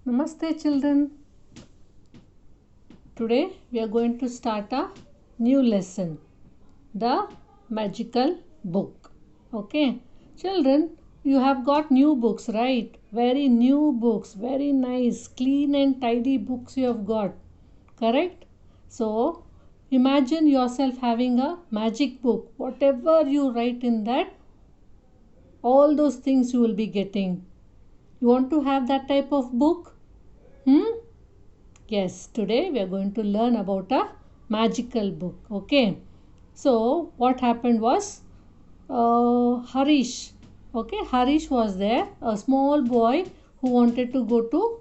Namaste children. Today we are going to start a new lesson, the magical book. Okay, children, you have got new books, right? Very new books, very nice, clean and tidy books you have got. Correct? So imagine yourself having a magic book. Whatever you write in that, all those things you will be getting. You want to have that type of book? Hmm? Yes, today we are going to learn about a magical book. Okay, so what happened was Harish. Okay, Harish was there, a small boy who wanted to go to,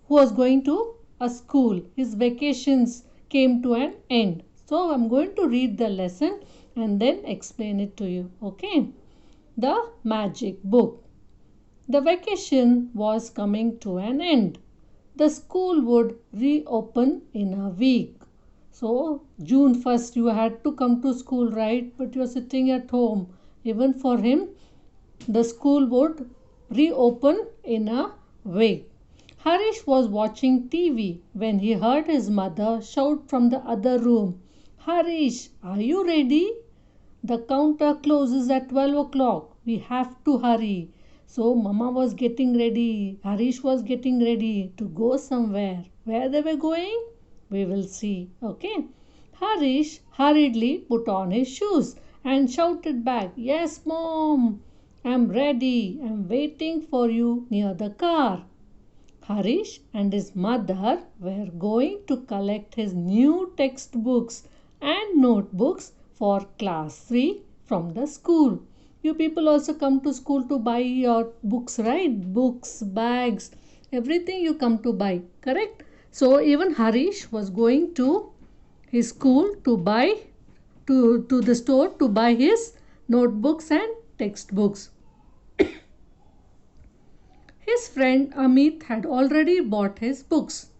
who was going to a school. His vacations came to an end. So I'm going to read the lesson and then explain it to you. Okay, the magic book. The vacation was coming to an end. The school would reopen in a week. So, June 1st, you had to come to school, right? But you're sitting at home. Even for him, the school would reopen in a week. Harish was watching TV when he heard his mother shout from the other room, Harish, are you ready? The counter closes at 12 o'clock. We have to hurry. So Mama was getting ready. Harish was getting ready to go somewhere. Where they were going? We will see. Okay. Harish hurriedly put on his shoes and shouted back, Yes, Mom. I'm ready. I'm waiting for you near the car. Harish and his mother were going to collect his new textbooks and notebooks for class 3 from the school. You people also come to school to buy your books, right? Books, bags, everything you come to buy, correct? So even Harish was going to his school to buy to the store to buy his notebooks and textbooks. His friend Amit had already bought his books.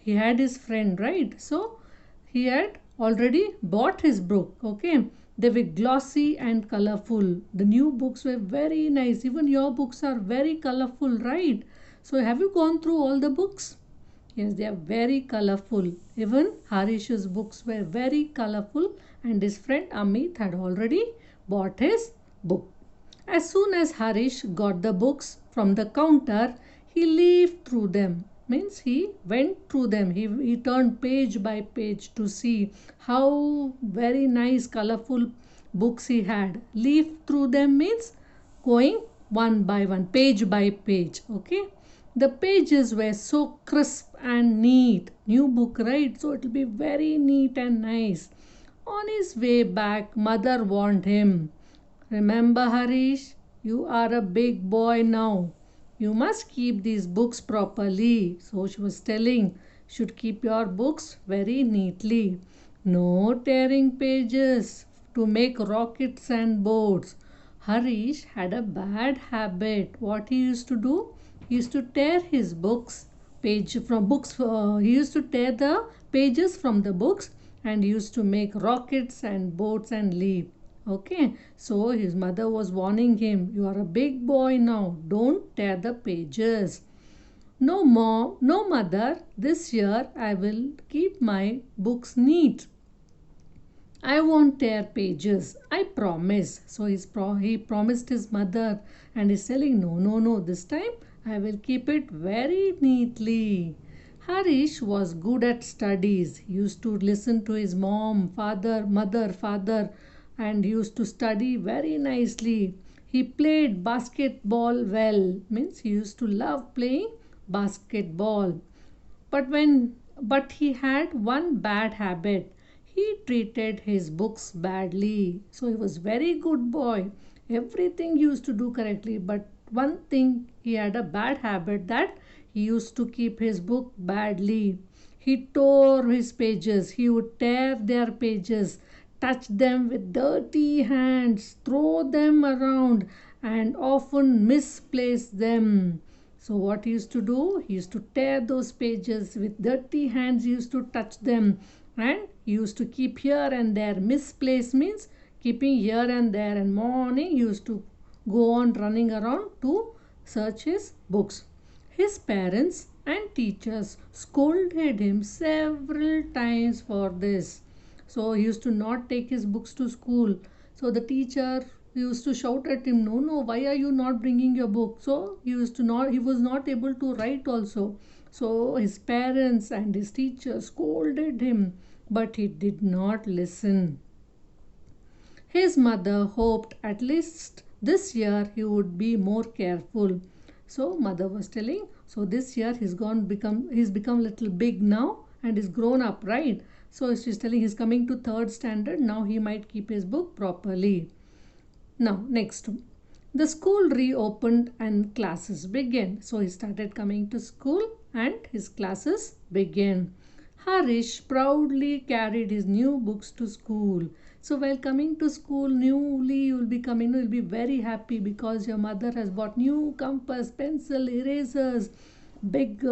He had his friend, right? So he had already bought his book. Okay. They were glossy and colorful. The new books were very nice. Even your books are very colorful, right? So have you gone through all the books? Yes, they are very colorful. Even Harish's books were very colorful and his friend Amit had already bought his book. As soon as Harish got the books from the counter, he leafed through them. Means he went through them. He turned page by page to see how very nice, colorful books he had. Leaf through them means going one by one, page by page. Okay. The pages were so crisp and neat. New book, right? So it will be very neat and nice. On his way back, mother warned him. Remember, Harish, you are a big boy now. You must keep these books properly. So she was telling, should keep your books very neatly. No tearing pages to make rockets and boats. Harish had a bad habit. What he used to do? He used to tear his books, page from books. He used to tear the pages from the books and used to make rockets and boats and leave. Okay, so his mother was warning him, You are a big boy now, don't tear the pages. No, mom, no, mother, this year I will keep my books neat. I won't tear pages, I promise. So he promised his mother and he's telling, No, no, no, this time I will keep it very neatly. Harish was good at studies. He used to listen to his mom, father, and used to study very nicely. He played basketball well, means he used to love playing basketball. But he had one bad habit. He treated his books badly. So he was very good boy. Everything he used to do correctly, but one thing he had a bad habit that he used to keep his book badly. He tore his pages. He would tear their pages, touch them with dirty hands, throw them around, and often misplace them. So what he used to do? He used to tear those pages with dirty hands. He used to touch them, and he used to keep here and there. Misplace means keeping here and there. And morning he used to go on running around to search his books. His parents and teachers scolded him several times for this. So he used to not take his books to school. So the teacher used to shout at him, no, no, why are you not bringing your book? So he was not able to write also. So his parents and his teacher scolded him, but he did not listen. His mother hoped at least this year he would be more careful. So mother was telling, so this year he's become little big now and is grown up, right? So she's telling he's coming to third standard. Now he might keep his book properly. Now next, the school reopened and classes began. So he started coming to school and his classes began. Harish proudly carried his new books to school. So while coming to school newly, you'll be very happy because your mother has bought new compass, pencil, erasers, big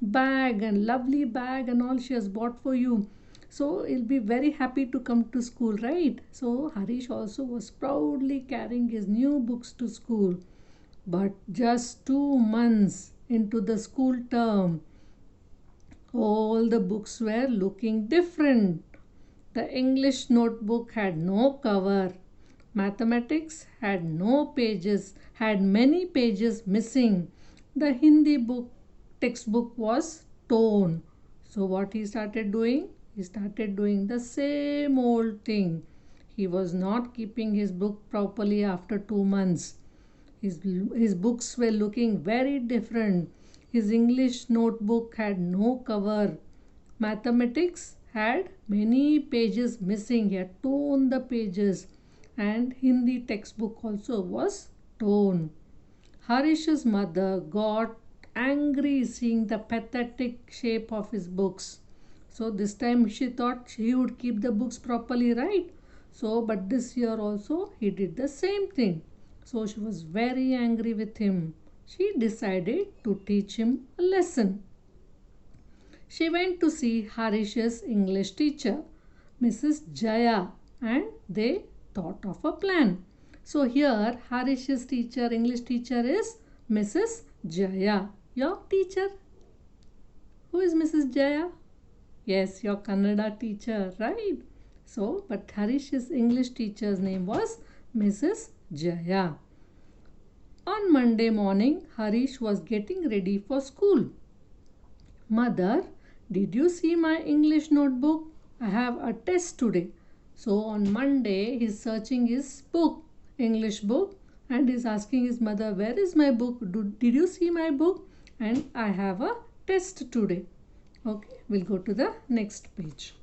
bag and lovely bag and all she has bought for you. So you'll be very happy to come to school, right? So Harish also was proudly carrying his new books to school. But just 2 months into the school term, all the books were looking different. The English notebook had no cover. Mathematics had no pages, had many pages missing. The Hindi book textbook was torn. So what he started doing? He started doing the same old thing. He was not keeping his book properly after 2 months. His books were looking very different. His English notebook had no cover. Mathematics had many pages missing. He had torn the pages. And Hindi textbook also was torn. Harish's mother got angry seeing the pathetic shape of his books. So this time she thought she would keep the books properly, right? So, but this year also he did the same thing. So she was very angry with him. She decided to teach him a lesson. She went to see Harish's English teacher, Mrs. Jaya, and they thought of a plan. So here Harish's teacher, English teacher is Mrs. Jaya. Your teacher? Who is Mrs. Jaya? Yes, your Kannada teacher, right? So, but Harish's English teacher's name was Mrs. Jaya. On Monday morning, Harish was getting ready for school. Mother, did you see my English notebook? I have a test today. So on Monday, he's searching his book, English book, and he's asking his mother, where is my book? Did you see my book? And I have a test today. Okay, we'll go to the next page.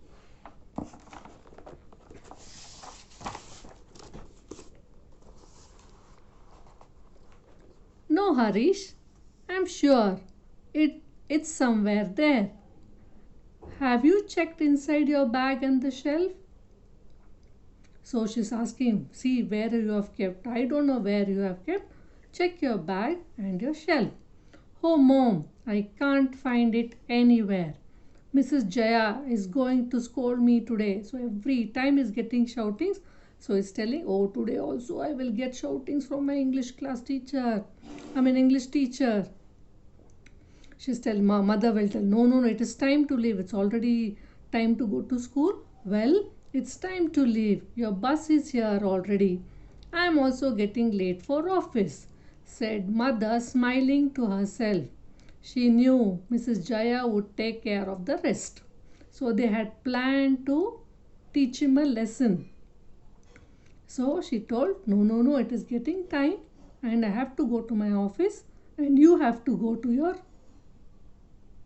No, Harish, I'm sure it's somewhere there. Have you checked inside your bag and the shelf? So she's asking, see where you have kept. I don't know where you have kept. Check your bag and your shelf. Oh, Mom, I can't find it anywhere. Mrs. Jaya is going to scold me today. So every time he's getting shoutings. So he's telling, oh, today also I will get shoutings from my English class teacher. I'm an English teacher. She's telling, mother will tell, no, no, no, it is time to leave. It's already time to go to school. Well, it's time to leave. Your bus is here already. I am also getting late for office, said mother, smiling to herself. She knew Mrs. Jaya would take care of the rest. So they had planned to teach him a lesson. So she told, no, no, no, it is getting time and I have to go to my office and you have to go to your